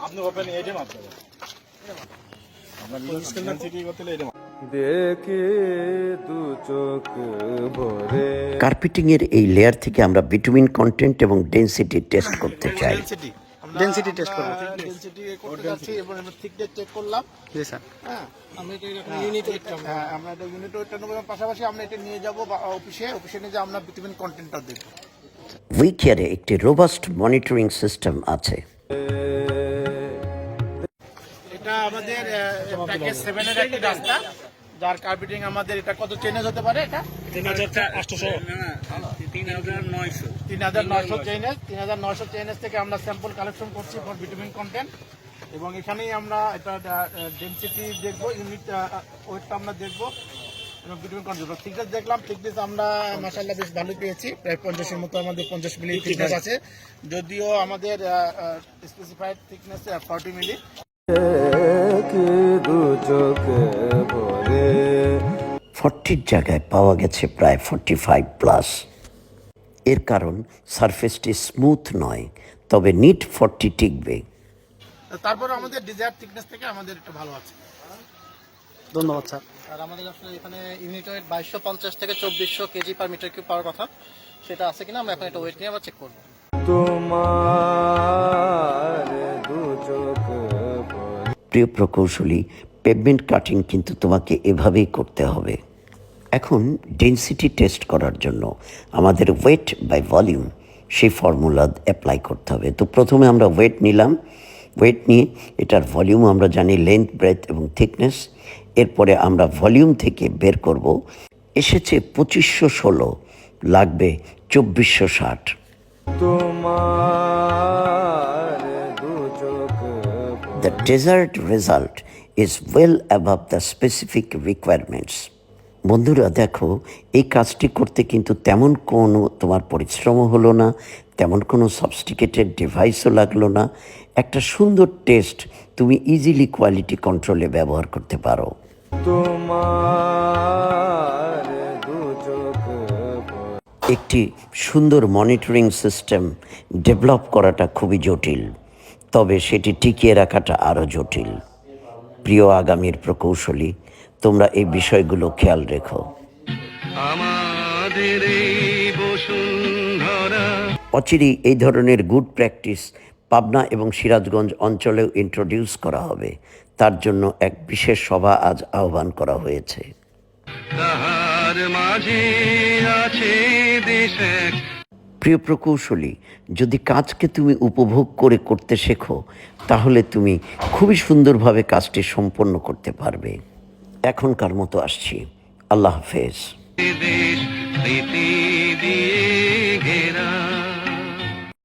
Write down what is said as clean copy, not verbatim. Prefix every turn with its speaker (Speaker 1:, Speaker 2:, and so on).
Speaker 1: আপনি ওপেন এইটা মাপতে হবে আপনার ডেনসিটি করতে হলে এইটা
Speaker 2: দেখে দু চোখ ভরে।
Speaker 3: কার্পেটিং এর এই লেয়ার থেকে আমরা ভিটামিন কন্টেন্ট এবং ডেনসিটি টেস্ট করতে চাই।
Speaker 4: ডেনসিটি টেস্ট করব।
Speaker 1: ডেনসিটি করতে যাচ্ছি এবং আমরা থিকনেস চেক করলাম।
Speaker 4: জি স্যার।
Speaker 1: হ্যাঁ আমরা এটা ইউনিট ওয়েট হ্যাঁ আমরা এটা ইউনিট ওয়েটটা নেব, পাশাপাশি আমরা এটা নিয়ে যাব অফিসে নিয়ে যে আমরা ভিটামিন কন্টেন্টটা দেখব।
Speaker 3: উইকেয়ারে একটি রোবাস্ট মনিটরিং সিস্টেম আছে।
Speaker 1: এটা আমাদের প্যাকেজ 7 এর একটা রাস্তা, যার কার্পেটিং আমাদের এটা কত চেঞ্জ হতে পারে, এটা 3900 চেঞ্জ থেকে আমরা স্যাম্পল কালেকশন করছি ফর ভিটামিন কন্টেন্ট, এবং এখানেই আমরা এটা ডেনসিটি দেখবো, ইউনিট ওয়েটটা আমরা দেখবো এবং ভিটামিন কন্টেন্ট থিকনেস দেখলাম। থিকনেস আমরা মাশাআল্লাহ বেশ ভালো পেয়েছি, প্রায় 50 এর মতো আমাদের 50 মিলি থিকনেস আছে, যদিও আমাদের স্পেসিফাইড থিকনেস 40 মিলি।
Speaker 2: দেখে দু চোখ ভরে।
Speaker 3: 40 জায়গায় পাওয়া গেছে প্রায় 45+। এর কারণ সারফেসটি স্মুথ নয়, তবে নিট 40 টিকবে।
Speaker 1: তারপর আমাদের ডিজায়ার থিকনেস থেকে আমাদের একটু ভালো আছে।
Speaker 4: ধন্যবাদ স্যার।
Speaker 5: আর আমাদের আসলে এখানে ইউনিট ওয়েট 2250 থেকে 2400 কেজি পার মিটার কিউব পাওয়ার কথা, সেটা আছে কিনা আমরা এখন একটা ওয়েট নিয়ে আবার চেক করবো।
Speaker 2: তোমার দু চোখ ভরে।
Speaker 3: প্রিয় প্রকৌশলী, পেভমেন্ট কাটিং কিন্তু তোমাকে এভাবেই করতে হবে। এখন ডেনসিটি টেস্ট করার জন্য আমাদের ওয়েট বাই ভলিউম সেই ফর্মুলা অ্যাপ্লাই করতে হবে। তো প্রথমে আমরা ওয়েট নিলাম, ওয়েট নিয়ে এটার ভলিউম আমরা জানি লেন্থ, ব্রেথ এবং থিকনেস। এরপরে আমরা ভলিউম থেকে বের করব, এসেছে 2516, লাগবে 2460।
Speaker 2: তোমার দু চোখ ভরে।
Speaker 3: The desired result is well above the specific requirements. বন্ধুরা দেখো, এই কাজটি করতে কিন্তু তেমন কোনো তোমার পরিশ্রমও হলো না, তেমন কোনো সফিস্টিকেটেড ডিভাইসও লাগলো না। একটা সুন্দর টেস্ট তুমি ইজিলি কোয়ালিটি কন্ট্রোলে ব্যবহার করতে পারো।
Speaker 2: তোমার দু চোখ ভরে।
Speaker 3: একটি সুন্দর মনিটরিং সিস্টেম ডেভেলপ করাটা খুবই জটিল, তবে সেটি টিকিয়ে রাখাটা আরও জটিল। প্রিয় আগামীর প্রকৌশলী, তোমরা এই বিষয়গুলো খেয়াল রেখো। অচিরেই এই ধরনের গুড প্র্যাকটিস পাবনা এবং সিরাজগঞ্জ অঞ্চলেও ইন্ট্রোডিউস করা হবে। তার জন্য এক বিশেষ সভা আজ আহ্বান করা হয়েছে। প্রিয় প্রকৌশলী, যদি কাজকে তুমি উপভোগ করে করতে শেখো, তাহলে তুমি খুবই সুন্দরভাবে কাজটি সম্পন্ন করতে পারবে। এখনকার মতো আসছি, আল্লাহ হাফেজ।